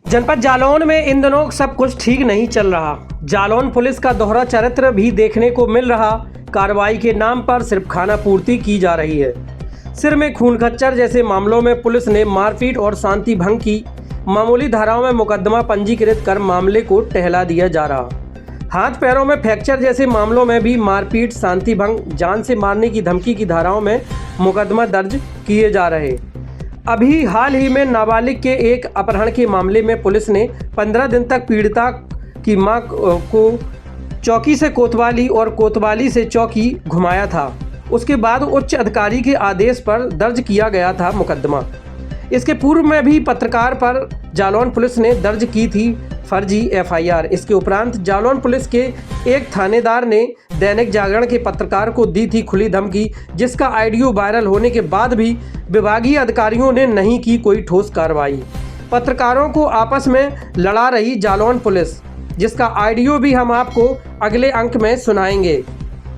जनपद जालौन में इन दिनों सब कुछ ठीक नहीं चल रहा। जालौन पुलिस का दोहरा चरित्र भी देखने को मिल रहा। कार्रवाई के नाम पर सिर्फ खाना पूर्ति की जा रही है। सिर में खून खच्चर जैसे मामलों में पुलिस ने मारपीट और शांति भंग की मामूली धाराओं में मुकदमा पंजीकृत कर मामले को टहला दिया जा रहा। हाथ पैरों में फ्रैक्चर जैसे मामलों में भी मारपीट, शांति भंग, जान से मारने की धमकी की धाराओं में मुकदमा दर्ज किए जा रहे। अभी हाल ही में नाबालिग के एक अपहरण के मामले में पुलिस ने 15 दिन तक पीड़िता की मां को चौकी से कोतवाली और कोतवाली से चौकी घुमाया था। उसके बाद उच्च अधिकारी के आदेश पर दर्ज किया गया था मुकदमा। इसके पूर्व में भी पत्रकार पर जालौन पुलिस ने दर्ज की थी फर्जी एफआईआर। इसके उपरांत जालौन पुलिस के एक थानेदार ने दैनिक जागरण के पत्रकार को दी थी खुली धमकी, जिसका ऑडियो वायरल होने के बाद भी विभागीय अधिकारियों ने नहीं की कोई ठोस कार्रवाई। पत्रकारों को आपस में लड़ा रही जालौन पुलिस, जिसका ऑडियो भी हम आपको अगले अंक में सुनाएंगे।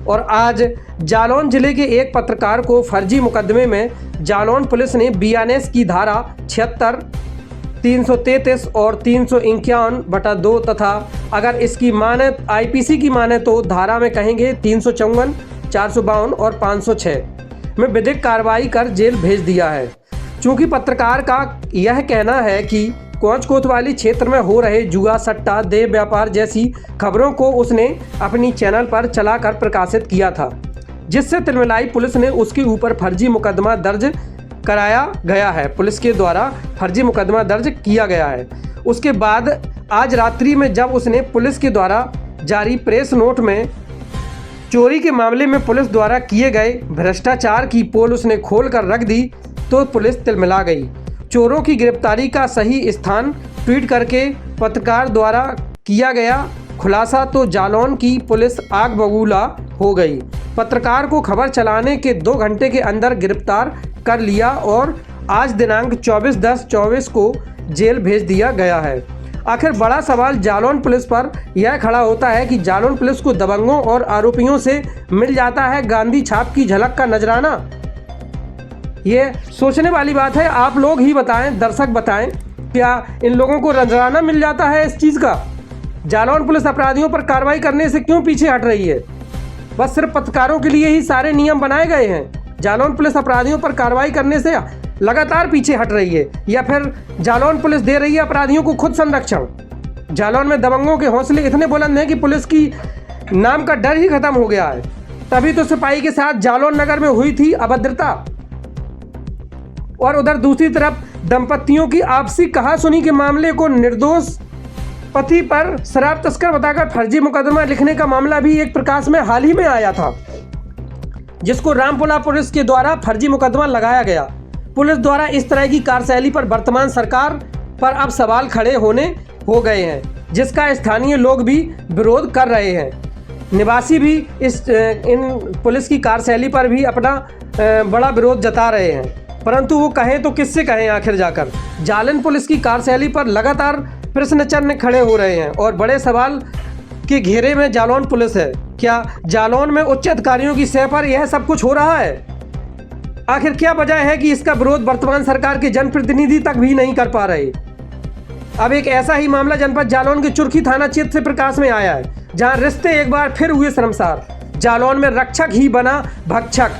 और आज जालौन जिले के एक पत्रकार को फर्जी मुकदमे में जालौन पुलिस ने बीएनएस की धारा 76, 333 और 351/2 तथा अगर इसकी माने आईपीसी की माने तो धारा में कहेंगे 354, 452 और 506 में विधिक कार्रवाई कर जेल भेज दिया है। चूंकि पत्रकार का यह कहना है कि कोंच कोतवाली क्षेत्र में हो रहे जुआ, सट्टा, देह व्यापार जैसी खबरों को उसने अपनी चैनल पर चलाकर प्रकाशित किया था, जिससे तिलमिलाई पुलिस ने उसके ऊपर फर्जी मुकदमा दर्ज कराया गया है। पुलिस के द्वारा फर्जी मुकदमा दर्ज किया गया है। उसके बाद आज रात्रि में जब उसने पुलिस के द्वारा जारी प्रेस नोट में चोरी के मामले में पुलिस द्वारा किए गए भ्रष्टाचार की पोल उसने खोल कर रख दी तो पुलिस तिलमिला गई। चोरों की गिरफ्तारी का सही स्थान ट्वीट करके पत्रकार द्वारा किया गया खुलासा तो जालौन की पुलिस आग बबूला हो गई। पत्रकार को खबर चलाने के 2 घंटे के अंदर गिरफ्तार कर लिया और आज दिनांक 24/10/24 को जेल भेज दिया गया है। आखिर बड़ा सवाल जालौन पुलिस पर यह खड़ा होता है कि जालौन पुलिस को दबंगों और आरोपियों से मिल जाता है गांधी छाप की झलक का नजराना। ये सोचने वाली बात है। आप लोग ही बताएं, दर्शक बताएं, क्या इन लोगों को नजराना मिल जाता है इस चीज़ का? जालौन पुलिस अपराधियों पर कार्रवाई करने से क्यों पीछे हट रही है? बस सिर्फ पत्रकारों के लिए ही सारे नियम बनाए गए हैं? जालौन पुलिस अपराधियों पर कार्रवाई करने से लगातार पीछे हट रही है या फिर जालौन पुलिस दे रही है अपराधियों को खुद संरक्षण? जालौन में दबंगों के हौसले इतने बुलंद हैं कि पुलिस की नाम का डर ही खत्म हो गया है। तभी तो सिपाही के साथ जालौन नगर में हुई थी अभद्रता। और उधर दूसरी तरफ दंपतियों की आपसी कहासुनी के मामले को निर्दोष पति पर शराब तस्कर बताकर फर्जी मुकदमा लिखने का मामला भी एक प्रकाश में हाल ही में आया था, जिसको रामपुरा पुलिस के द्वारा फर्जी मुकदमा लगाया गया। पुलिस द्वारा इस तरह की कार्यशैली पर वर्तमान सरकार पर अब सवाल खड़े हो गए हैं, जिसका स्थानीय लोग भी विरोध कर रहे हैं। निवासी भी इन पुलिस की कार्यशैली पर भी अपना बड़ा विरोध जता रहे हैं, परंतु वो कहें तो किससे कहें आखिर जाकर। जालौन पुलिस की कार्यशैली पर लगातार प्रश्न चिन्ह खड़े हो रहे हैं और बड़े सवाल के घेरे में जालौन पुलिस है। क्या जालौन में उच्च अधिकारियों की सह पर यह सब कुछ हो रहा है? आखिर क्या वजह है कि इसका विरोध वर्तमान सरकार के जनप्रतिनिधि तक भी नहीं कर पा रहे? अब एक ऐसा ही मामला जनपद जालौन के चुरखी थाना क्षेत्र से प्रकाश में आया है, जहां रिश्ते एक बार फिर हुए शर्मसार। जालौन में रक्षक ही बना भक्षक।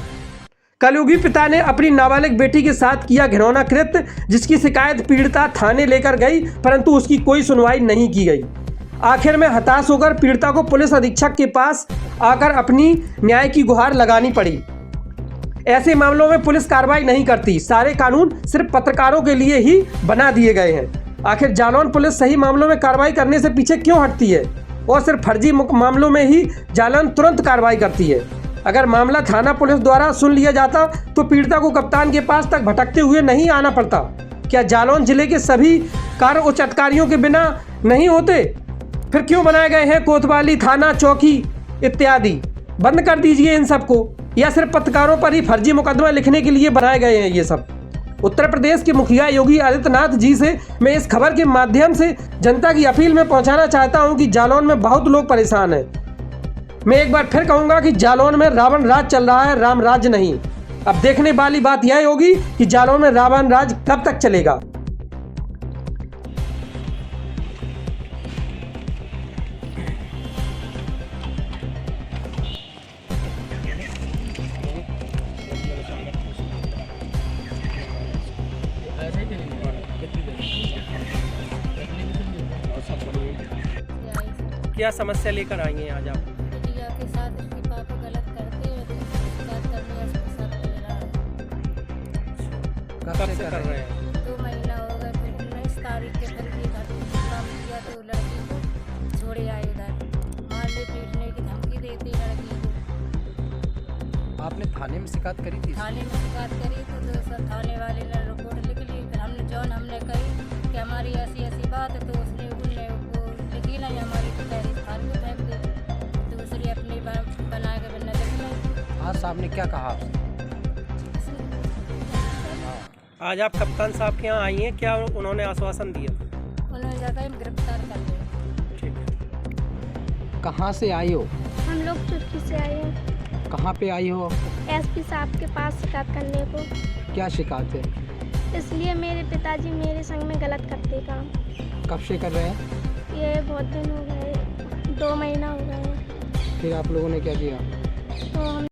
कलयुगी पिता ने अपनी नाबालिग बेटी के साथ किया घिनौना कृत्य, जिसकी शिकायत पीड़िता थाने लेकर गई, परंतु उसकी कोई सुनवाई नहीं की गई। आखिर में हताश होकर पीड़िता को पुलिस अधीक्षक के पास आकर अपनी न्याय की गुहार लगानी पड़ी। ऐसे मामलों में पुलिस कार्रवाई नहीं करती। सारे कानून सिर्फ पत्रकारों के लिए ही बना दिए गए हैं। आखिर जालौन पुलिस सही मामलों में कार्रवाई करने से पीछे क्यों हटती है और सिर्फ फर्जी मामलों में ही जालौन तुरंत कार्रवाई करती है? अगर मामला थाना पुलिस द्वारा सुन लिया जाता तो पीड़िता को कप्तान के पास तक भटकते हुए नहीं आना पड़ता। क्या जालौन जिले के सभी कार्य उच्च अधिकारियों के बिना नहीं होते? फिर क्यों बनाए गए हैं कोतवाली, थाना, चौकी इत्यादि? बंद कर दीजिए इन सबको। या सिर्फ पत्रकारों पर ही फर्जी मुकदमा लिखने के लिए बनाए गए हैं ये सब? उत्तर प्रदेश के मुखिया योगी आदित्यनाथ जी से मैं इस खबर के माध्यम से जनता की अपील में पहुंचाना चाहता हूं कि जालौन में बहुत लोग परेशान हैं। मैं एक बार फिर कहूंगा कि जालौन में रावण राज चल रहा है, राम राज्य नहीं। अब देखने वाली बात यह होगी कि जालौन में रावण राज कब तक चलेगा। क्या समस्या लेकर आई हैं आज आप? बिटिया के साथ उसके पापा गलत करते हैं तो शिकायत करने उसके साथ ले रहा है। कब से कर रहे हैं? 2 महीना हो गए। फिर 19 तारीख के फिर भी घर काम किया तो लड़की को छोड़े आए उधर, मारने पीटने की धमकी देते लड़की को। आपने थाने में शिकायत करी थी? थाने में शिकायत करी तो सब थाने वाले ने रिपोर्ट लिख ली। फिर हमने हमने कही कि हमारी ऐसी ऐसी बात है तो उसने उनने वो लिखी नहीं हमारी, तो तहरीर थाने में फेंक दी। दूसरी अपनी बना के नजर नहीं। आज साहब ने क्या कहा आपसे? आज आप कप्तान साहब के यहाँ आई हैं, क्या उन्होंने आश्वासन दिया? उन्होंने जगह गिरफ्तार कर लिया। ठीक है। कहाँ से आई हो? हम लोग तुर्की से आए हैं कहाँ पे आई हो? एसपी साहब के पास शिकायत करने को। क्या शिकायत है? इसलिए मेरे पिताजी मेरे संग में गलत करते काम। कब से कर रहे हैं? ये बहुत दिन हो गए, 2 महीना हो गए हैं। फिर आप लोगों ने क्या किया? तो हम